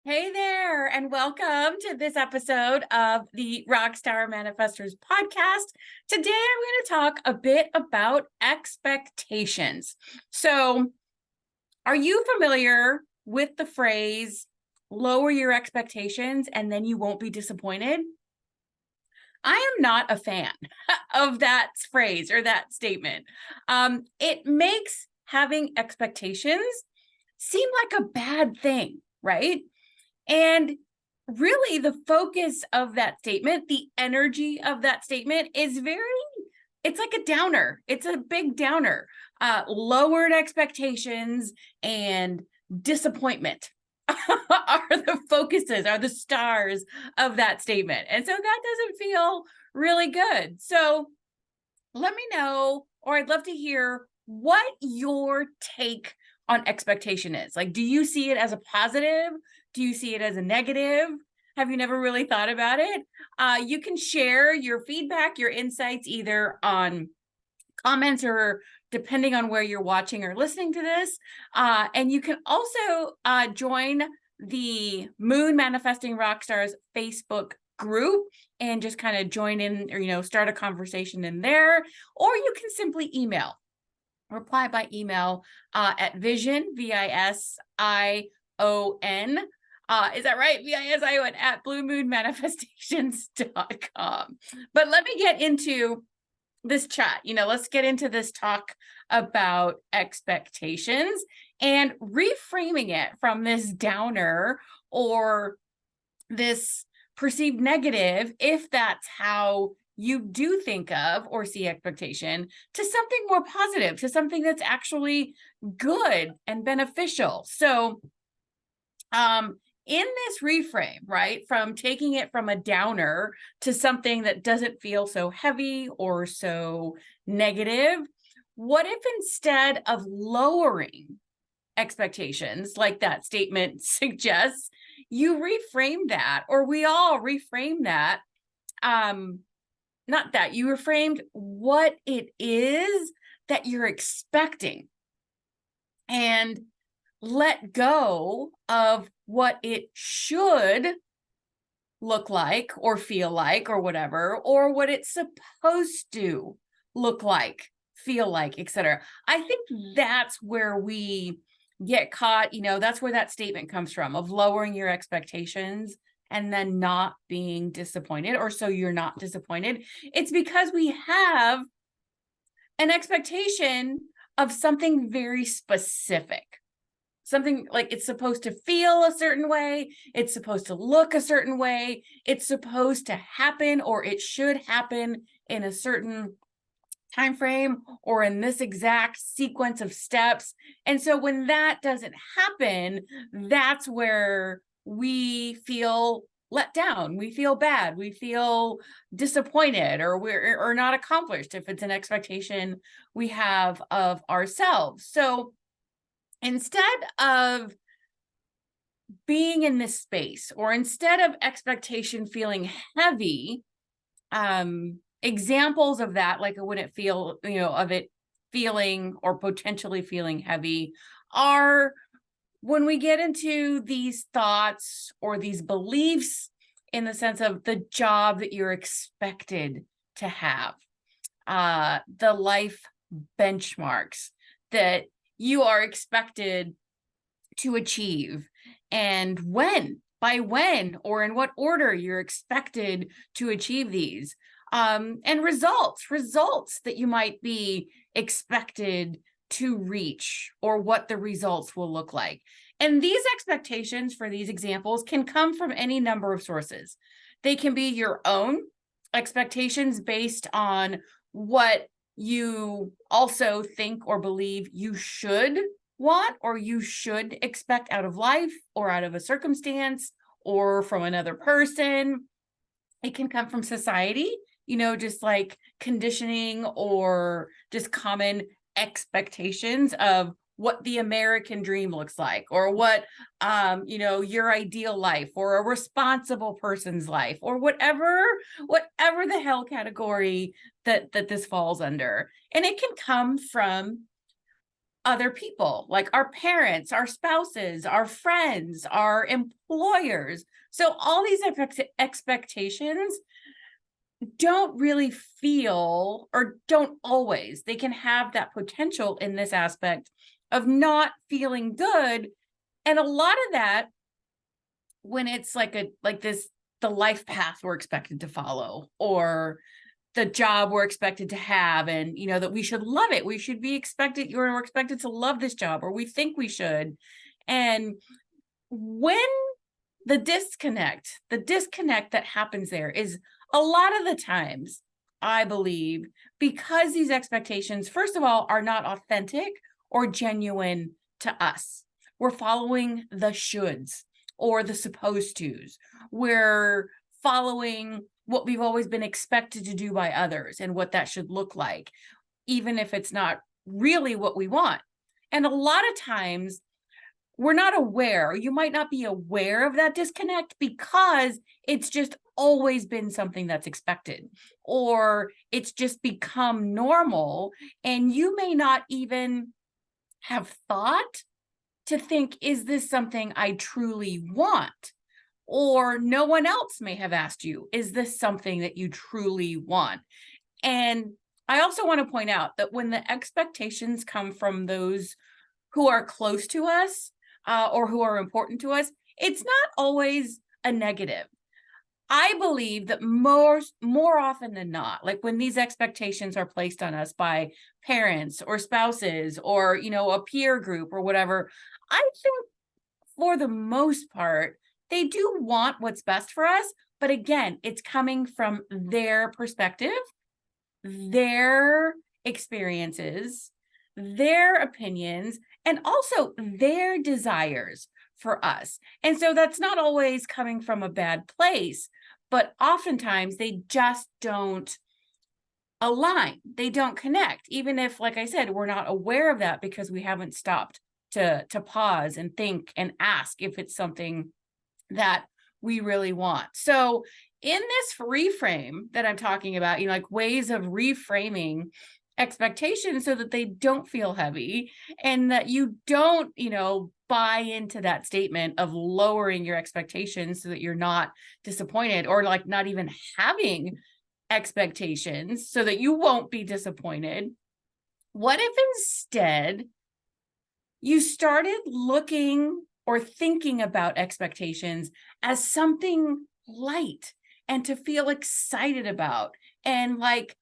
Hey there, and welcome to this episode of the Rockstar Manifestors podcast. Today, I'm going to talk a bit about expectations. So, are you familiar with the phrase lower your expectations and then you won't be disappointed? I am not a fan of that phrase or that statement. It makes having expectations seem like a bad thing, right? And really, the focus of that statement, the energy of that statement is it's like a downer. It's a big downer. Lowered expectations and disappointment are the focuses, are the stars of that statement. And so that doesn't feel really good. So let me know, or I'd love to hear what your take on expectation is. Like, do you see it as a positive? Do you see it as a negative? Have you never really thought about it? You can share your feedback, your insights, either on comments or depending on where you're watching or listening to this. And you can also join the Moon Manifesting Rockstars Facebook group and just kind of join in or start a conversation in there, or you can simply reply by email at vision, VISION. Is that right? VISION at bluemoonmanifestations.com. But let me get into this chat. Let's get into this talk about expectations and reframing it from this downer or this perceived negative, if that's how you do think of or see expectation, to something more positive, to something that's actually good and beneficial. So, in this reframe, right, from taking it from a downer to something that doesn't feel so heavy or so negative, what if instead of lowering expectations, like that statement suggests, you reframe that, or we all reframe that? Not that you reframed what it is that you're expecting, and let go of what it should look like or feel like or whatever, or what it's supposed to look like, feel like, etc. I think that's where we get caught. That's where that statement comes from, of lowering your expectations and then not being disappointed, or so you're not disappointed. It's because we have an expectation of something very specific. Something like it's supposed to feel a certain way, it's supposed to look a certain way, it's supposed to happen, or it should happen in a certain time frame or in this exact sequence of steps. And so when that doesn't happen, that's where we feel let down, we feel bad, we feel disappointed, or we're not accomplished if it's an expectation we have of ourselves. So instead of being in this space, or instead of expectation feeling heavy, examples of that, like I wouldn't feel, of it feeling or potentially feeling heavy, are when we get into these thoughts or these beliefs in the sense of the job that you're expected to have, the life benchmarks that you are expected to achieve, and by when, or in what order you're expected to achieve these, and results that you might be expected to reach, or what the results will look like. And these expectations, for these examples, can come from any number of sources. They can be your own expectations based on what you also think or believe you should want, or you should expect out of life, or out of a circumstance, or from another person. It can come from society, just like conditioning or just common expectations of what the American dream looks like, or what your ideal life, or a responsible person's life, or whatever the hell category that this falls under. And it can come from other people, like our parents, our spouses, our friends, our employers. So all these expectations don't really feel, or don't always, they can have that potential in this aspect of not feeling good. And a lot of that, when it's like the life path we're expected to follow, or the job we're expected to have, and that we should love it, we should be expected, we're expected to love this job, or we think we should. And when the disconnect that happens there is a lot of the times, I believe, because these expectations, first of all, are not authentic or genuine to us. We're following the shoulds or the supposed tos. We're following what we've always been expected to do by others and what that should look like, even if it's not really what we want. And a lot of times we're not aware, or you might not be aware of that disconnect because it's just always been something that's expected, or it's just become normal. And you may not even have thought to think, is this something I truly want? Or no one else may have asked you, is this something that you truly want? And I also want to point out that when the expectations come from those who are close to us, or who are important to us, it's not always a negative. I believe that more often than not, like when these expectations are placed on us by parents or spouses, or a peer group or whatever, I think for the most part, they do want what's best for us. But again, it's coming from their perspective, their experiences, their opinions, and also their desires for us. And so that's not always coming from a bad place, but oftentimes they just don't align. They don't connect, even if, like I said, we're not aware of that because we haven't stopped to pause and think and ask if it's something that we really want. So in this reframe that I'm talking about, like ways of reframing expectations so that they don't feel heavy, and that you don't, buy into that statement of lowering your expectations so that you're not disappointed, or like not even having expectations so that you won't be disappointed. What if instead you started looking or thinking about expectations as something light and to feel excited about, and like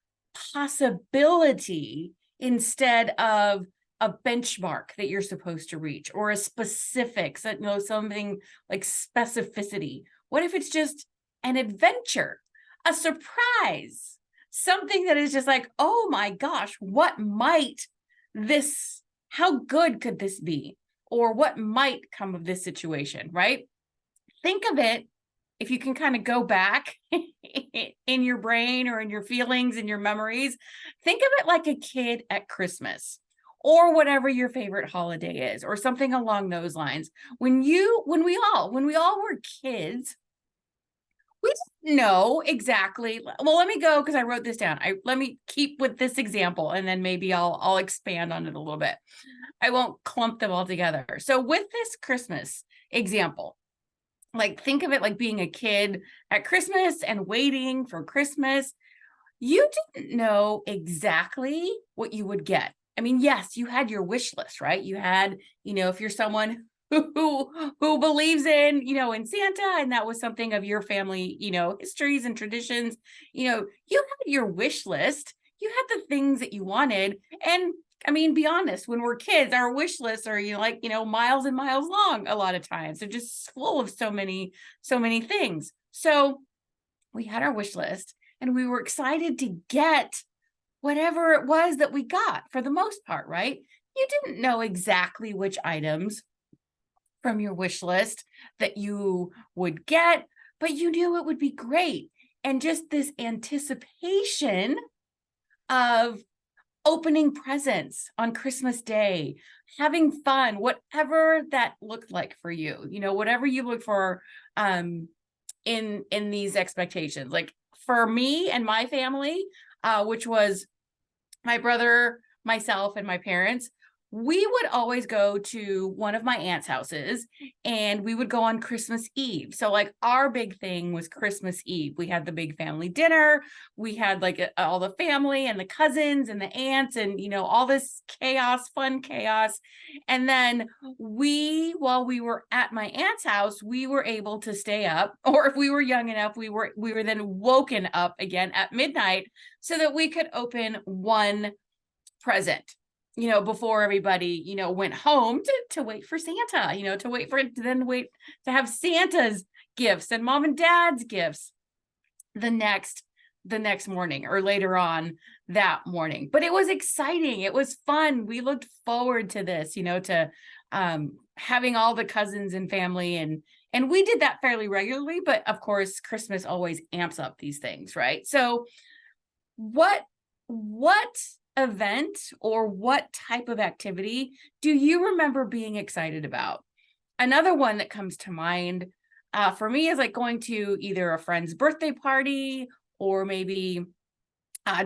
possibility, instead of a benchmark that you're supposed to reach, or a specifics, that something like specificity? What if it's just an adventure, a surprise, something that is just like, oh my gosh, how good could this be? Or what might come of this situation, right? Think of it, if you can kind of go back in your brain or in your feelings and your memories, think of it like a kid at Christmas, or whatever your favorite holiday is, or something along those lines. When we all were kids, we didn't know exactly. Well, let me go, because I wrote this down. Let me keep with this example, and then maybe I'll expand on it a little bit. I won't clump them all together. So with this Christmas example, like think of it like being a kid at Christmas and waiting for Christmas. You didn't know exactly what you would get. I mean, yes, you had your wish list, right? You had, if you're someone who believes in Santa, and that was something of your family, histories and traditions, you had your wish list, you had the things that you wanted. And I mean, be honest, when we're kids, our wish lists are, miles and miles long a lot of times. They're just full of so many things. So we had our wish list, and we were excited to get whatever it was that we got, for the most part, right? You didn't know exactly which items from your wish list that you would get, but you knew it would be great. And just this anticipation of opening presents on Christmas Day, having fun, whatever that looked like for you, whatever you look for in these expectations. Like for me and my family, which was my brother, myself, and my parents, we would always go to one of my aunt's houses and we would go on Christmas Eve. So like our big thing was Christmas Eve. We had the big family dinner. We had like all the family and the cousins and the aunts and, all this chaos, fun chaos. And then while we were at my aunt's house, we were able to stay up, or if we were young enough, we were then woken up again at midnight so that we could open one present, before everybody, went home to wait for Santa, to wait to have Santa's gifts and mom and dad's gifts the next morning or later on that morning. But it was exciting. It was fun. We looked forward to this, to having all the cousins and family, and we did that fairly regularly, but of course Christmas always amps up these things, right? So what event or what type of activity do you remember being excited about? Another one that comes to mind for me is like going to either a friend's birthday party or maybe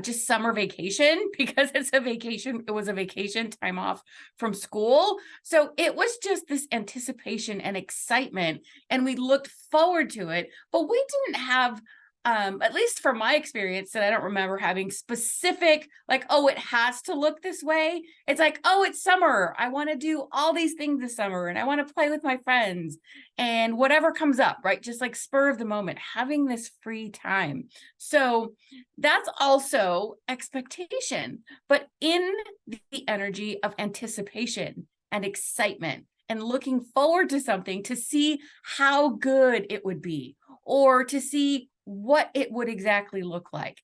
just summer vacation, because it was a vacation time off from school. So it was just this anticipation and excitement, and we looked forward to it, but we didn't have at least from my experience, that I don't remember having specific, like, oh, it has to look this way. It's like, oh, it's summer. I want to do all these things this summer and I want to play with my friends and whatever comes up, right? Just like spur of the moment, having this free time. So that's also expectation, but in the energy of anticipation and excitement and looking forward to something to see how good it would be, or to see what it would exactly look like,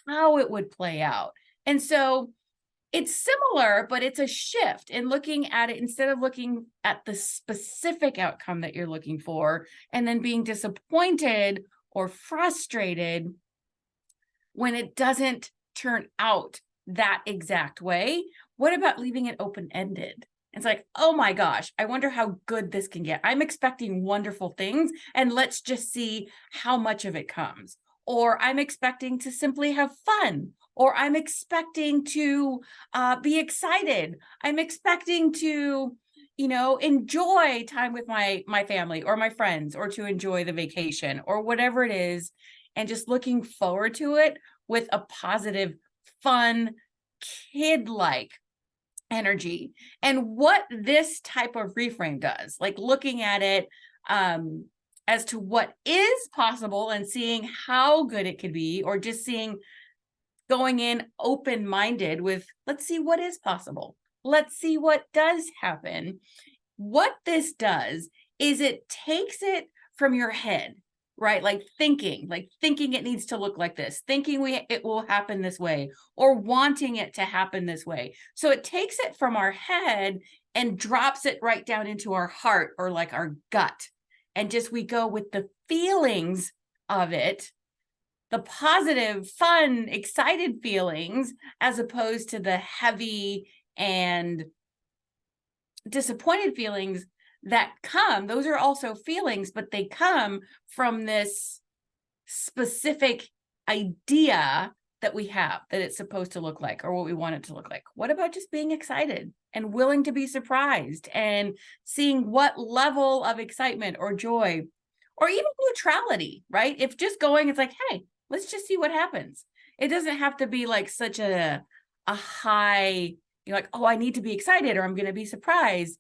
how it would play out. And so it's similar, but it's a shift in looking at it, instead of looking at the specific outcome that you're looking for and then being disappointed or frustrated when it doesn't turn out that exact way. What about leaving it open-ended? It's like, oh my gosh, I wonder how good this can get. I'm expecting wonderful things, and let's just see how much of it comes. Or I'm expecting to simply have fun, or I'm expecting to be excited. I'm expecting to, enjoy time with my family or my friends, or to enjoy the vacation or whatever it is, and just looking forward to it with a positive, fun, kid-like energy. And what this type of reframe does, like looking at it as to what is possible and seeing how good it could be, or just going in open-minded with, let's see what is possible. Let's see what does happen. What this does is it takes it from your head, right? Like thinking it needs to look like this, thinking it will happen this way, or wanting it to happen this way. So it takes it from our head and drops it right down into our heart, or like our gut. And just we go with the feelings of it, the positive, fun, excited feelings, as opposed to the heavy and disappointed feelings that come. Those are also feelings, but they come from this specific idea that we have that it's supposed to look like, or what we want it to look like. What about just being excited and willing to be surprised and seeing what level of excitement or joy, or even neutrality, right? If just going, it's like, hey, let's just see what happens. It doesn't have to be like such a high, like, oh, I need to be excited or I'm going to be surprised.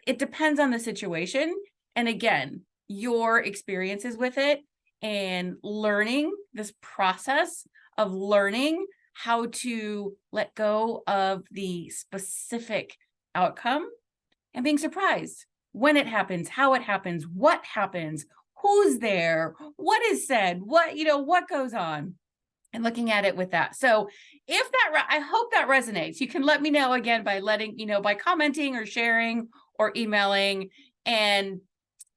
It depends on the situation. And again, your experiences with it, and learning this process of learning how to let go of the specific outcome and being surprised when it happens, how it happens, what happens, who's there, what is said, what goes on, and looking at it with that. So I hope that resonates. You can let me know again by by commenting or sharing or emailing, and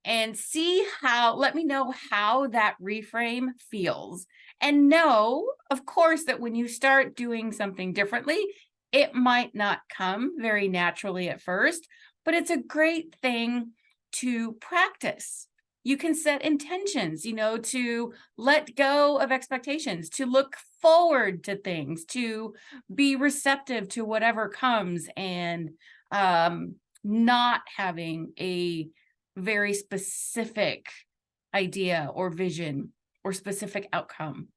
let me know how that reframe feels. And know, of course, that when you start doing something differently, it might not come very naturally at first, but it's a great thing to practice. You can set intentions, to let go of expectations, to look forward to things, to be receptive to whatever comes, and not having a very specific idea or vision or specific outcome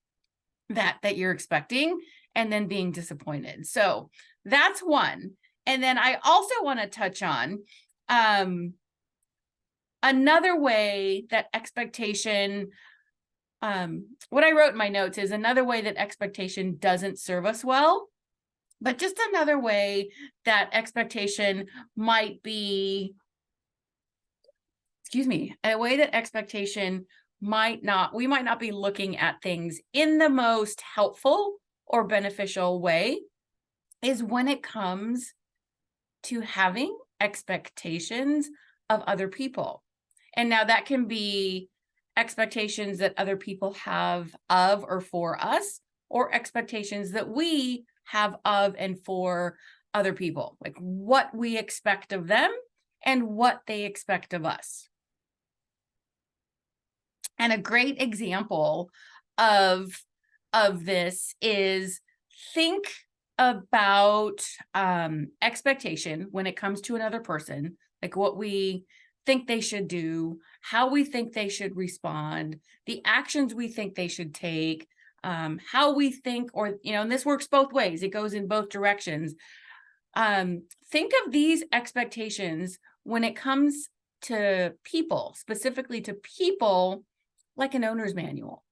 that you're expecting, and then being disappointed. So that's one. And then I also want to touch on another way that expectation, what I wrote in my notes is another way that expectation doesn't serve us well, but just another way that expectation might be, a way that expectation we might not be looking at things in the most helpful or beneficial way, is when it comes to having expectations of other people. And now that can be expectations that other people have of or for us, or expectations that we have of and for other people, like what we expect of them and what they expect of us. And a great example of this is, think about expectation when it comes to another person, like what we think they should do, how we think they should respond, the actions we think they should take, how we think, or, and this works both ways. It goes in both directions. Think of these expectations when it comes to people, specifically to people, like an owner's manual.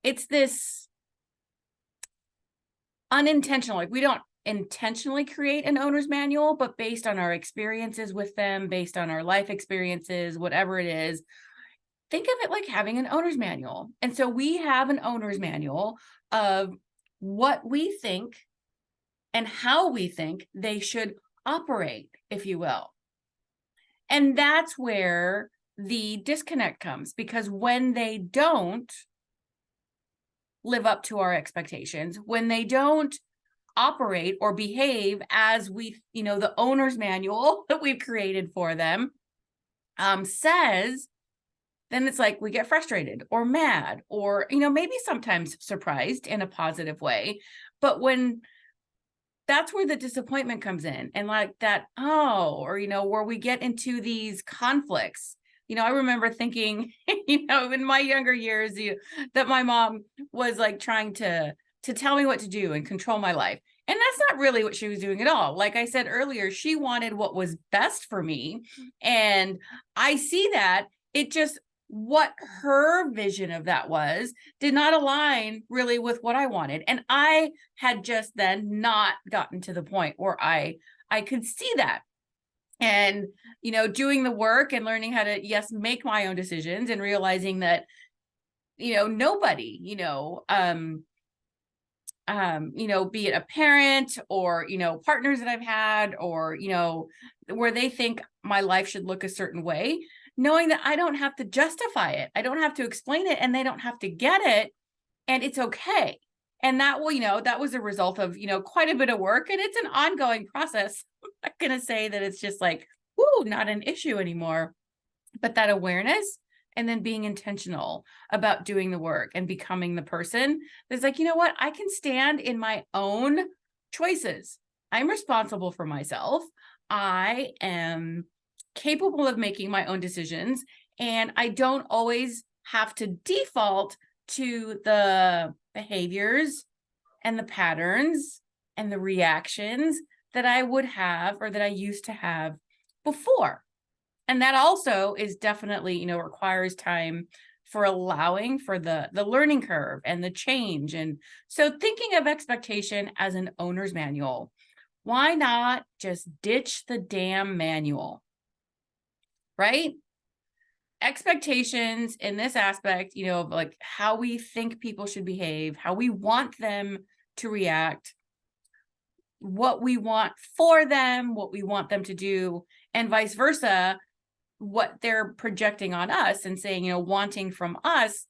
It's this unintentional, like we don't intentionally create an owner's manual, but based on our experiences with them, based on our life experiences, whatever it is, think of it like having an owner's manual. And so we have an owner's manual of what we think and how we think they should operate, if you will. And that's where the disconnect comes, because when they don't live up to our expectations, when they don't operate or behave as we, the owner's manual that we've created for them says, then it's like we get frustrated or mad, or, maybe sometimes surprised in a positive way. But when that's where the disappointment comes in, and like that, or, where we get into these conflicts. I remember thinking, in my younger years, that my mom was like trying to tell me what to do and control my life. And that's not really what she was doing at all. Like I said earlier, she wanted what was best for me. And I see that it just, what her vision of that was did not align really with what I wanted. And I had just then not gotten to the point where I could see that. And, doing the work and learning how to, yes, make my own decisions, and realizing that, nobody, be it a parent or, partners that I've had, or, where they think my life should look a certain way, knowing that I don't have to justify it. I don't have to explain it, and they don't have to get it, and it's okay. And that will, that was a result of, quite a bit of work, and it's an ongoing process. I'm not going to say that it's just like, whoo, not an issue anymore, but that awareness, and then being intentional about doing the work and becoming the person that's like, what, I can stand in my own choices. I'm responsible for myself. I am capable of making my own decisions, and I don't always have to default to the behaviors and the patterns and the reactions that I would have, or that I used to have before. And that also is definitely, requires time for allowing for the learning curve and the change. And so thinking of expectation as an owner's manual, why not just ditch the damn manual, right? Expectations in this aspect, like how we think people should behave, how we want them to react, what we want for them, what we want them to do, and vice versa, what they're projecting on us and saying, wanting from us.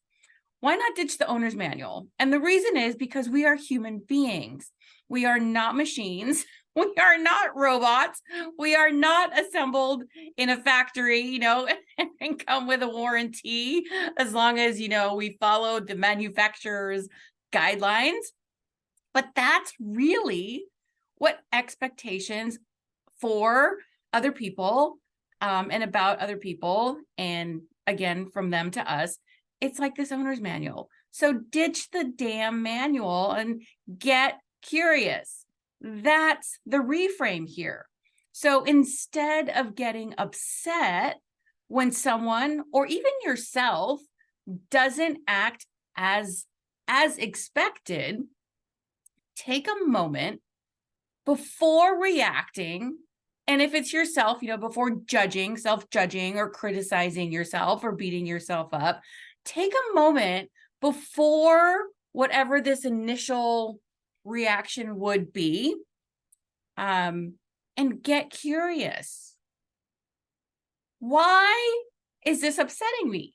Why not ditch the owner's manual? And the reason is because we are human beings. We are not machines. We are not robots. We are not assembled in a factory, and come with a warranty as long as, we followed the manufacturer's guidelines. But that's really what expectations for other people, and about other people, and again, from them to us, it's like this owner's manual. So ditch the damn manual and get curious. That's the reframe here. So instead of getting upset when someone, or even yourself, doesn't act as expected, take a moment before reacting. And if it's yourself, before self-judging or criticizing yourself or beating yourself up, take a moment before whatever this initial reaction would be, and get curious. Why is this upsetting me?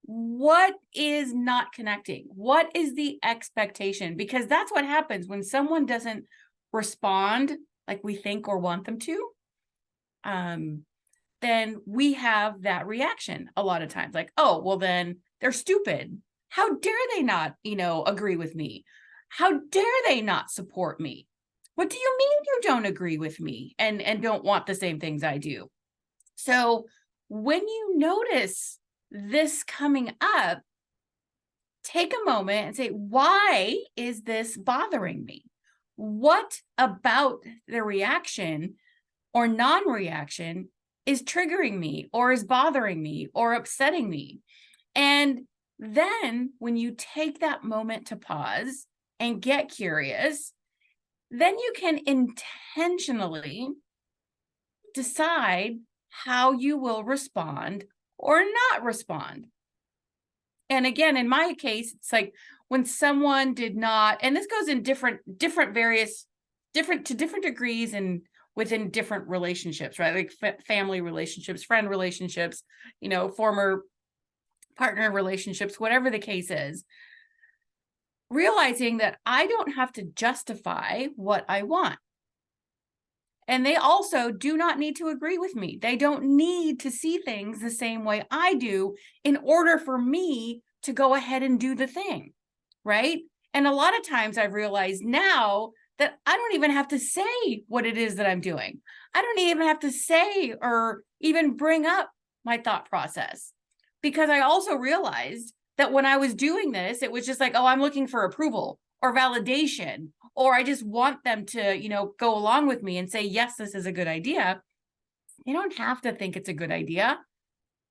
What is not connecting? What is the expectation? Because that's what happens when someone doesn't respond like we think or want them to. Then we have that reaction a lot of times, like, oh, well, then they're stupid. How dare they not, agree with me? How dare they not support me? What do you mean you don't agree with me and don't want the same things I do? So when you notice this coming up, take a moment and say, why is this bothering me? What about the reaction or non-reaction is triggering me or is bothering me or upsetting me? And then when you take that moment to pause and get curious, then you can intentionally decide how you will respond or not respond. And again, in my case, it's like when someone did not, and this goes in different degrees and within different relationships, right? Like family relationships, friend relationships, former partner relationships, whatever the case is, realizing that I don't have to justify what I want. And they also do not need to agree with me. They don't need to see things the same way I do in order for me to go ahead and do the thing, right? And a lot of times I've realized now that I don't even have to say what it is that I'm doing. I don't even have to say or even bring up my thought process, because I also realized that when I was doing this, it was just like, oh, I'm looking for approval or validation, or I just want them to, go along with me and say, yes, this is a good idea. They don't have to think it's a good idea.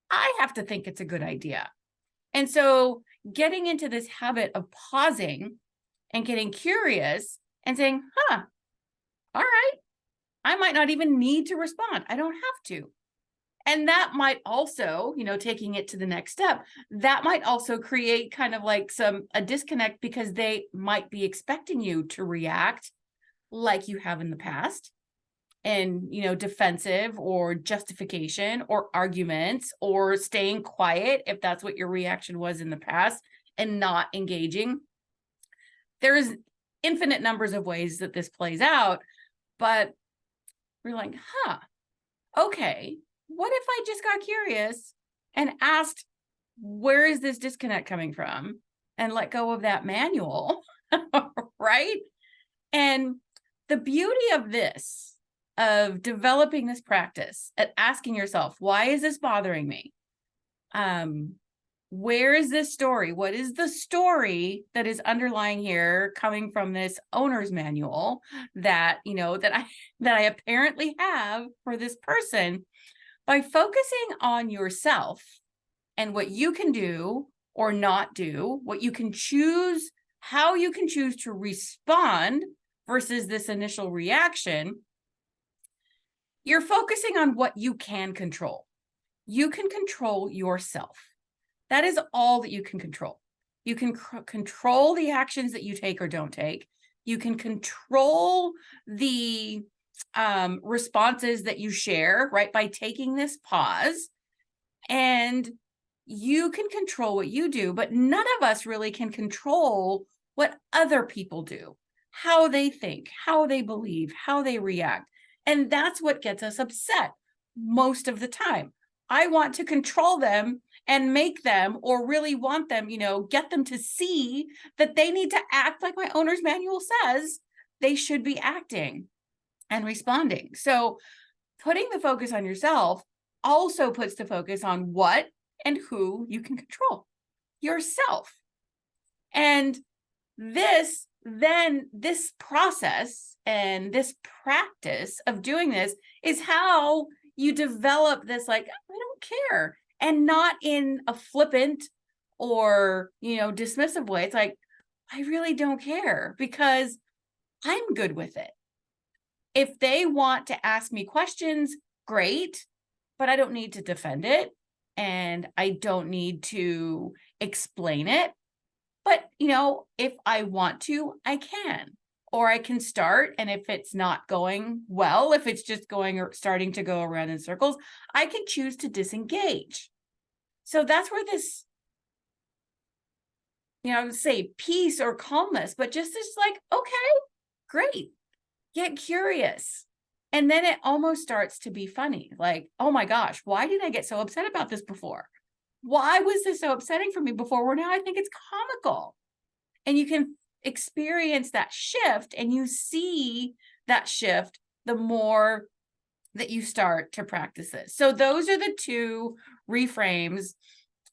I have to think it's a good idea. And so getting into this habit of pausing and getting curious and saying, all right, I might not even need to respond. I don't have to. And that might also, taking it to the next step, that might also create kind of like a disconnect, because they might be expecting you to react like you have in the past, and, defensive or justification or arguments or staying quiet if that's what your reaction was in the past and not engaging. There's infinite numbers of ways that this plays out, but we're like, okay. What if I just got curious and asked, where is this disconnect coming from? And let go of that manual, right? And the beauty of this, of developing this practice at asking yourself, why is this bothering me? Where is this story? What is the story that is underlying here, coming from this owner's manual that, that I apparently have for this person? By focusing on yourself and what you can do or not do, what you can choose, how you can choose to respond versus this initial reaction, you're focusing on what you can control. You can control yourself. That is all that you can control. You can control the actions that you take or don't take. You can control the responses that you share, right? By taking this pause, and you can control what you do, but none of us really can control what other people do, how they think, how they believe, how they react. And that's what gets us upset most of the time. I want to control them and make them, or really want them, get them to see that they need to act like my owner's manual says they should be acting and responding. So putting the focus on yourself also puts the focus on what and who you can control, yourself. And this process and this practice of doing this is how you develop this, like, I don't care, and not in a flippant or, dismissive way. It's like, I really don't care because I'm good with it. If they want to ask me questions, great, but I don't need to defend it and I don't need to explain it. But, if I want to, I can, or I can start. And if it's not going well, if it's just going or starting to go around in circles, I can choose to disengage. So that's where this, I would say peace or calmness, but just this like, okay, great, get curious. And then it almost starts to be funny. Like, oh my gosh, why did I get so upset about this before? Why was this so upsetting for me before? Where now I think it's comical. And you can experience that shift, and you see that shift the more that you start to practice this. So those are the two reframes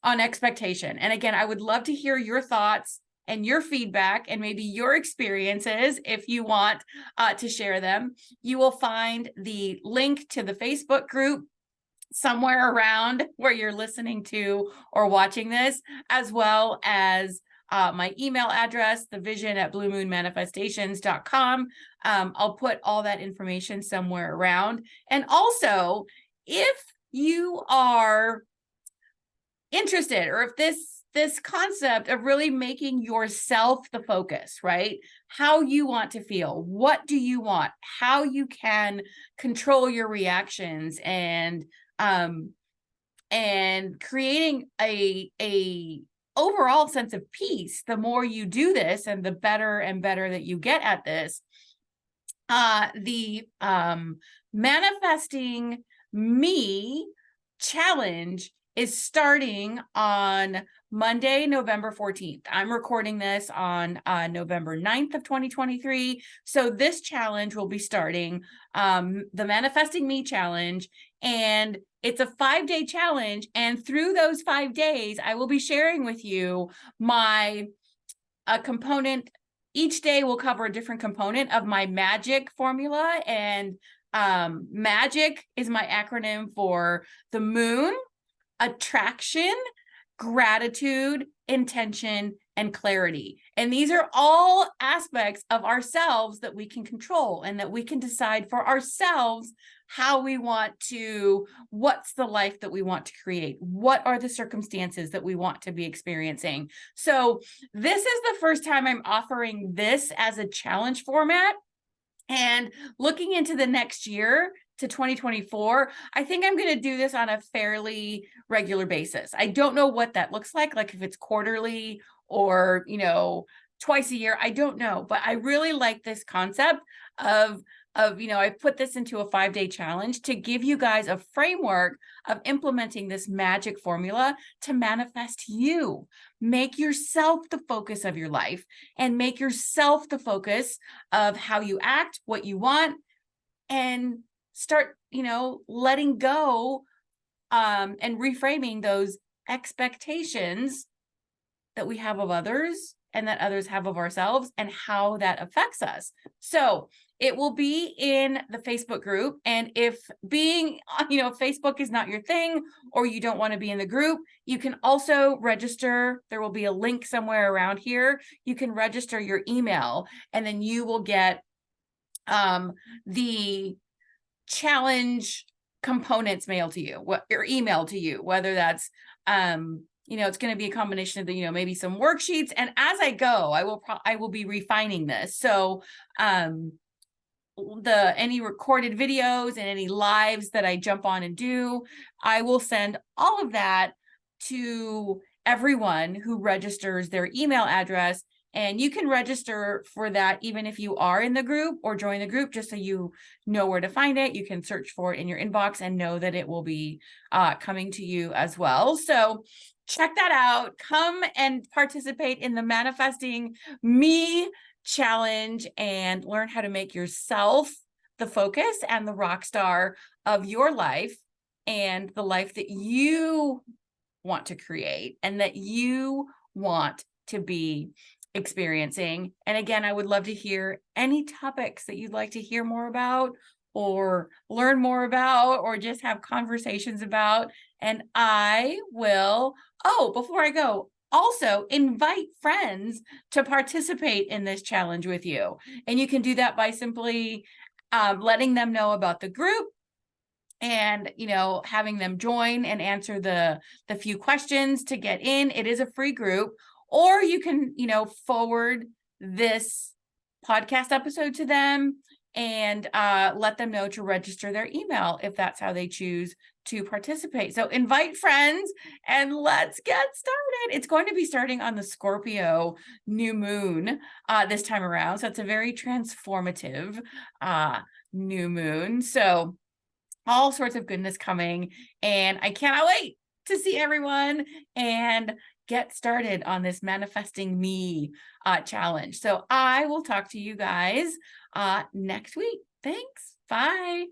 on expectation. And again, I would love to hear your thoughts and your feedback and maybe your experiences if you want to share them. You will find the link to the Facebook group somewhere around where you're listening to or watching this, as well as my email address, thevision@bluemoonmanifestations.com. I'll put all that information somewhere around. And also, if you are interested, or if this concept of really making yourself the focus, right? How you want to feel, what do you want, how you can control your reactions, and creating a overall sense of peace. The more you do this, and the better and better that you get at this, the Manifesting Me challenge is starting on Monday, November 14th. I'm recording this on November 9th of 2023. So this challenge will be starting, the Manifesting Me challenge, and it's a 5-day challenge. And through those 5 days, I will be sharing with you my component. Each day will cover a different component of my magic formula. And magic is my acronym for the moon, attraction, gratitude, intention, and clarity. And these are all aspects of ourselves that we can control, and that we can decide for ourselves how we want to, what's the life that we want to create? What are the circumstances that we want to be experiencing? So this is the first time I'm offering this as a challenge format. And looking into the next year, to 2024, I think I'm going to do this on a fairly regular basis. I don't know what that looks like if it's quarterly or, twice a year. I don't know, but I really like this concept of, I put this into a 5-day challenge to give you guys a framework of implementing this magic formula to manifest you. Make yourself the focus of your life, and make yourself the focus of how you act, what you want, and start, letting go and reframing those expectations that we have of others and that others have of ourselves, and how that affects us. So it will be in the Facebook group. And if being, Facebook is not your thing, or you don't want to be in the group, you can also register. There will be a link somewhere around here. You can register your email, and then you will get the challenge components mailed to you, or emailed to you, whether that's it's going to be a combination of the, maybe some worksheets. And as I go, I will be refining this. So any recorded videos and any lives that I jump on and do, I will send all of that to everyone who registers their email address. And you can register for that even if you are in the group, or join the group, just so you know where to find it. You can search for it in your inbox and know that it will be coming to you as well. So check that out. Come and participate in the Manifesting Me challenge, and learn how to make yourself the focus and the rock star of your life and the life that you want to create and that you want to be experiencing. And again, I would love to hear any topics that you'd like to hear more about or learn more about or just have conversations about. And I will, before I go, also invite friends to participate in this challenge with you. And you can do that by simply letting them know about the group and, having them join and answer the few questions to get in. It is a free group, or you can, forward this podcast episode to them and let them know to register their email if that's how they choose to participate. So invite friends and let's get started. It's going to be starting on the Scorpio new moon this time around. So it's a very transformative new moon. So all sorts of goodness coming, and I cannot wait to see everyone and get started on this Manifesting Me challenge. So I will talk to you guys next week. Thanks. Bye.